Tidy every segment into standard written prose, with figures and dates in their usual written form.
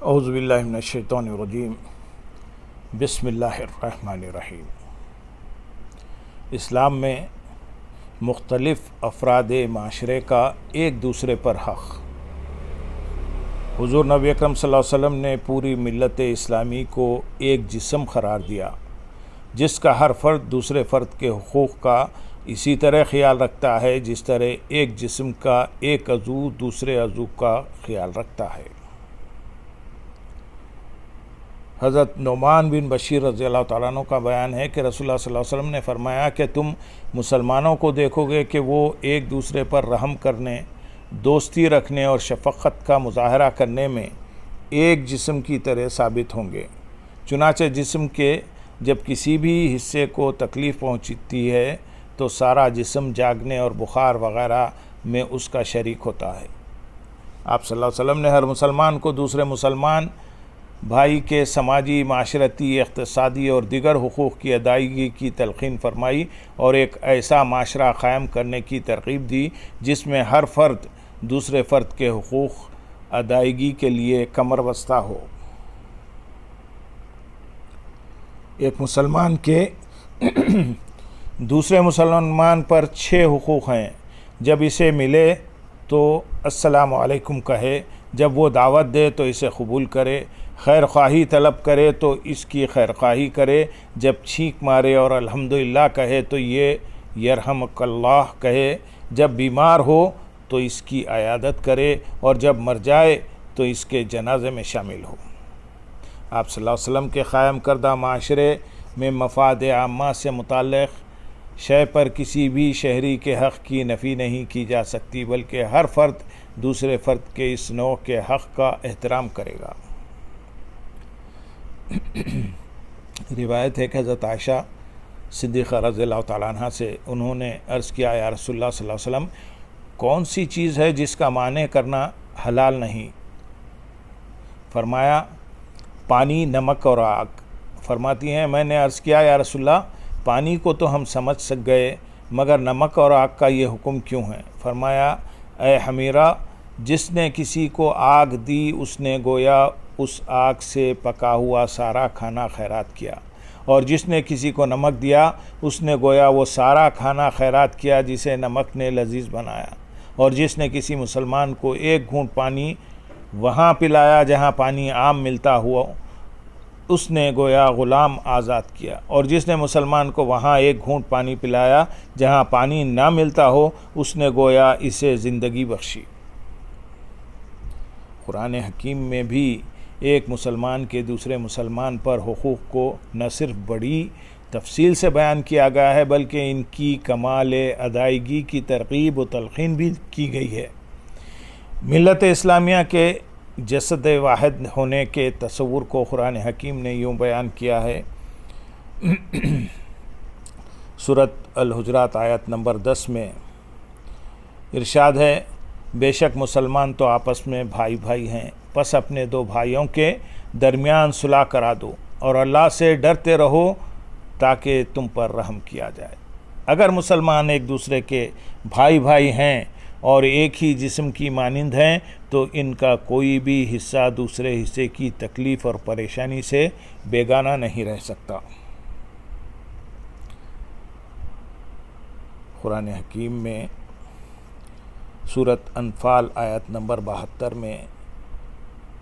اعوذ باللہ من الشیطان الرجیم بسم اللہ الرحمن الرحیم۔ اسلام میں مختلف افراد معاشرے کا ایک دوسرے پر حق۔ حضور نبی اکرم صلی اللہ علیہ وسلم نے پوری ملت اسلامی کو ایک جسم قرار دیا جس کا ہر فرد دوسرے فرد کے حقوق کا اسی طرح خیال رکھتا ہے جس طرح ایک جسم کا ایک عضو دوسرے عضو کا خیال رکھتا ہے۔ حضرت نعمان بن بشیر رضی اللہ تعالیٰ عنہ کا بیان ہے کہ رسول اللہ صلی اللہ علیہ وسلم نے فرمایا کہ تم مسلمانوں کو دیکھو گے کہ وہ ایک دوسرے پر رحم کرنے، دوستی رکھنے اور شفقت کا مظاہرہ کرنے میں ایک جسم کی طرح ثابت ہوں گے۔ چنانچہ جسم کے جب کسی بھی حصے کو تکلیف پہنچتی ہے تو سارا جسم جاگنے اور بخار وغیرہ میں اس کا شریک ہوتا ہے۔ آپ صلی اللہ علیہ وسلم نے ہر مسلمان کو دوسرے مسلمان بھائی کے سماجی، معاشرتی، اقتصادی اور دیگر حقوق کی ادائیگی کی تلقین فرمائی اور ایک ایسا معاشرہ قائم کرنے کی ترغیب دی جس میں ہر فرد دوسرے فرد کے حقوق ادائیگی کے لیے کمر بستہ ہو۔ ایک مسلمان کے دوسرے مسلمان پر 6 حقوق ہیں۔ جب اسے ملے تو السلام علیکم کہے، جب وہ دعوت دے تو اسے قبول کرے، خیر خواہی طلب کرے تو اس کی خیر خواہی کرے، جب چھینک مارے اور الحمدللہ کہے تو یہ یرحمک اللہ کہے، جب بیمار ہو تو اس کی عیادت کرے اور جب مر جائے تو اس کے جنازے میں شامل ہو۔ آپ صلی اللہ علیہ وسلم کے قائم کردہ معاشرے میں مفاد عامہ سے متعلق شے پر کسی بھی شہری کے حق کی نفی نہیں کی جا سکتی، بلکہ ہر فرد دوسرے فرد کے اس نوع کے حق کا احترام کرے گا۔ روایت ہے کہ حضرت عائشہ صدیقہ رضی اللہ تعالیٰ عنہ سے انہوں نے عرض کیا، یا رسول اللہ صلی اللہ علیہ وسلم، کون سی چیز ہے جس کا معنی کرنا حلال نہیں؟ فرمایا، پانی، نمک اور آگ۔ فرماتی ہیں، میں نے عرض کیا، یا رسول اللہ، پانی کو تو ہم سمجھ سک گئے مگر نمک اور آگ کا یہ حکم کیوں ہے؟ فرمایا، اے حمیرہ، جس نے کسی کو آگ دی اس نے گویا اس آگ سے پکا ہوا سارا کھانا خیرات کیا، اور جس نے کسی کو نمک دیا اس نے گویا وہ سارا کھانا خیرات کیا جسے نمک نے لذیذ بنایا، اور جس نے کسی مسلمان کو ایک گھونٹ پانی وہاں پلایا جہاں پانی عام ملتا ہوا اس نے گویا غلام آزاد کیا، اور جس نے مسلمان کو وہاں ایک گھونٹ پانی پلایا جہاں پانی نہ ملتا ہو اس نے گویا اسے زندگی بخشی۔ قرآن حکیم میں بھی ایک مسلمان کے دوسرے مسلمان پر حقوق کو نہ صرف بڑی تفصیل سے بیان کیا گیا ہے بلکہ ان کی کمال ادائیگی کی ترغیب و تلقین بھی کی گئی ہے۔ ملت اسلامیہ کے جسد واحد ہونے کے تصور کو قرآن حکیم نے یوں بیان کیا ہے۔ سورۃ الحجرات آیت نمبر 10 میں ارشاد ہے، بے شک مسلمان تو آپس میں بھائی بھائی ہیں، پس اپنے 2 بھائیوں کے درمیان صلح کرا دو اور اللہ سے ڈرتے رہو تاکہ تم پر رحم کیا جائے۔ اگر مسلمان ایک دوسرے کے بھائی بھائی ہیں اور ایک ہی جسم کی مانند ہیں تو ان کا کوئی بھی حصہ دوسرے حصے کی تکلیف اور پریشانی سے بیگانہ نہیں رہ سکتا۔ قرآن حکیم میں سورۃ انفال آیت نمبر 72 میں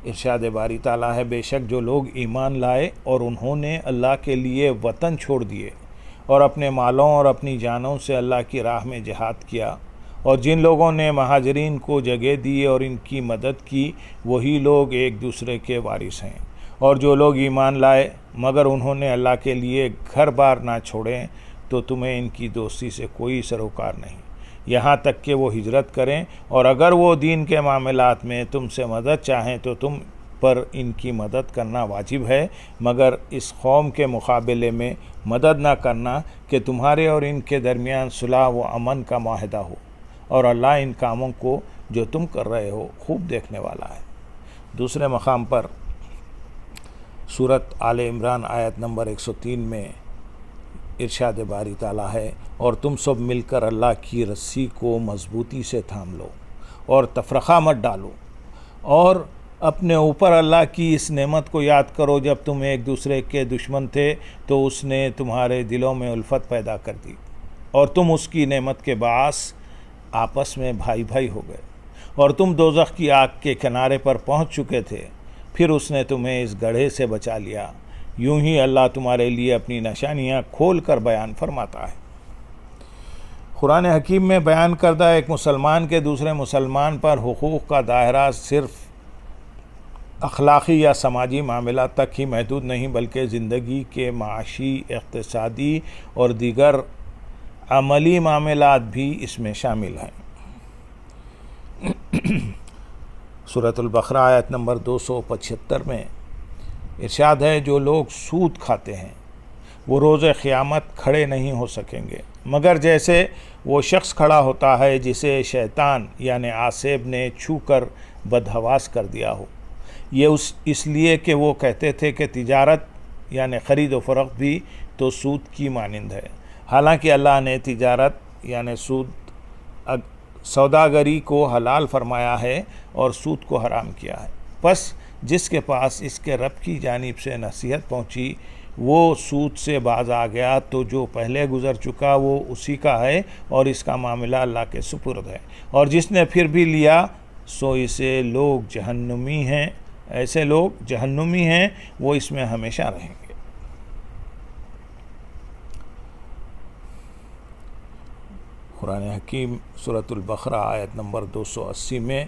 ارشاد باری تعالیٰ ہے، بے شک جو لوگ ایمان لائے اور انہوں نے اللہ کے لیے وطن چھوڑ دیے اور اپنے مالوں اور اپنی جانوں سے اللہ کی راہ میں جہاد کیا، اور جن لوگوں نے مہاجرین کو جگہ دی اور ان کی مدد کی، وہی لوگ ایک دوسرے کے وارث ہیں۔ اور جو لوگ ایمان لائے مگر انہوں نے اللہ کے لیے گھر بار نہ چھوڑیں تو تمہیں ان کی دوستی سے کوئی سروکار نہیں، یہاں تک کہ وہ ہجرت کریں، اور اگر وہ دین کے معاملات میں تم سے مدد چاہیں تو تم پر ان کی مدد کرنا واجب ہے، مگر اس قوم کے مقابلے میں مدد نہ کرنا کہ تمہارے اور ان کے درمیان صلح و امن کا معاہدہ ہو، اور اللہ ان کاموں کو جو تم کر رہے ہو خوب دیکھنے والا ہے۔ دوسرے مقام پر سورۃ آل عمران آیت نمبر 103 میں ارشاد باری تعالیٰ ہے، اور تم سب مل کر اللہ کی رسی کو مضبوطی سے تھام لو اور تفرقہ مت ڈالو، اور اپنے اوپر اللہ کی اس نعمت کو یاد کرو جب تم ایک دوسرے کے دشمن تھے تو اس نے تمہارے دلوں میں الفت پیدا کر دی اور تم اس کی نعمت کے باعث آپس میں بھائی بھائی ہو گئے، اور تم دوزخ کی آگ کے کنارے پر پہنچ چکے تھے، پھر اس نے تمہیں اس گڑھے سے بچا لیا۔ یوں ہی اللہ تمہارے لیے اپنی نشانیاں کھول کر بیان فرماتا ہے۔ قرآن حکیم میں بیان کردہ ایک مسلمان کے دوسرے مسلمان پر حقوق کا دائرہ صرف اخلاقی یا سماجی معاملات تک ہی محدود نہیں، بلکہ زندگی کے معاشی، اقتصادی اور دیگر عملی معاملات بھی اس میں شامل ہیں۔ سورۃ البقرہ آیت نمبر 275 میں ارشاد ہے، جو لوگ سود کھاتے ہیں وہ روز قیامت کھڑے نہیں ہو سکیں گے مگر جیسے وہ شخص کھڑا ہوتا ہے جسے شیطان یعنی عاصب نے چھو کر بدحواس کر دیا ہو۔ یہ اس لیے کہ وہ کہتے تھے کہ تجارت یعنی خرید و فروخت بھی تو سود کی مانند ہے، حالانکہ اللہ نے تجارت یعنی سوداگری کو حلال فرمایا ہے اور سود کو حرام کیا ہے۔ پس جس کے پاس اس کے رب کی جانب سے نصیحت پہنچی وہ سود سے باز آ گیا تو جو پہلے گزر چکا وہ اسی کا ہے اور اس کا معاملہ اللہ کے سپرد ہے، اور جس نے پھر بھی لیا سو ایسے لوگ جہنمی ہیں وہ اس میں ہمیشہ رہیں گے۔ قرآن حکیم سورۃ البقرہ آیت نمبر 280 میں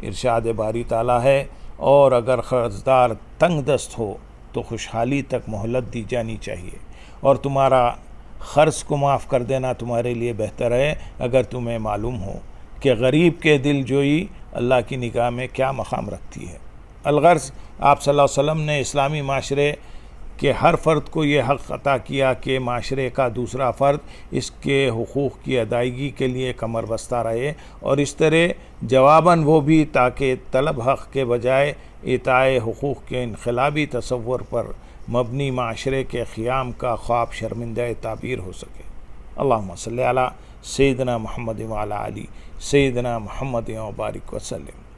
ارشاد باری تعالیٰ ہے، اور اگر قرضدار تنگ دست ہو تو خوشحالی تک مہلت دی جانی چاہیے، اور تمہارا قرض کو معاف کر دینا تمہارے لیے بہتر ہے اگر تمہیں معلوم ہو کہ غریب کے دل جوئی اللہ کی نگاہ میں کیا مقام رکھتی ہے۔ الغرض آپ صلی اللہ علیہ وسلم نے اسلامی معاشرے کہ ہر فرد کو یہ حق عطا کیا کہ معاشرے کا دوسرا فرد اس کے حقوق کی ادائیگی کے لیے کمر بستہ رہے، اور اس طرح جواباً وہ بھی، تاکہ طلب حق کے بجائے اعطائے حقوق کے انقلابی تصور پر مبنی معاشرے کے قیام کا خواب شرمندہ تعبیر ہو سکے۔ اللہم صلی علی سیدنا محمد وعلی آلہ سیدنا محمد وبارک وسلم۔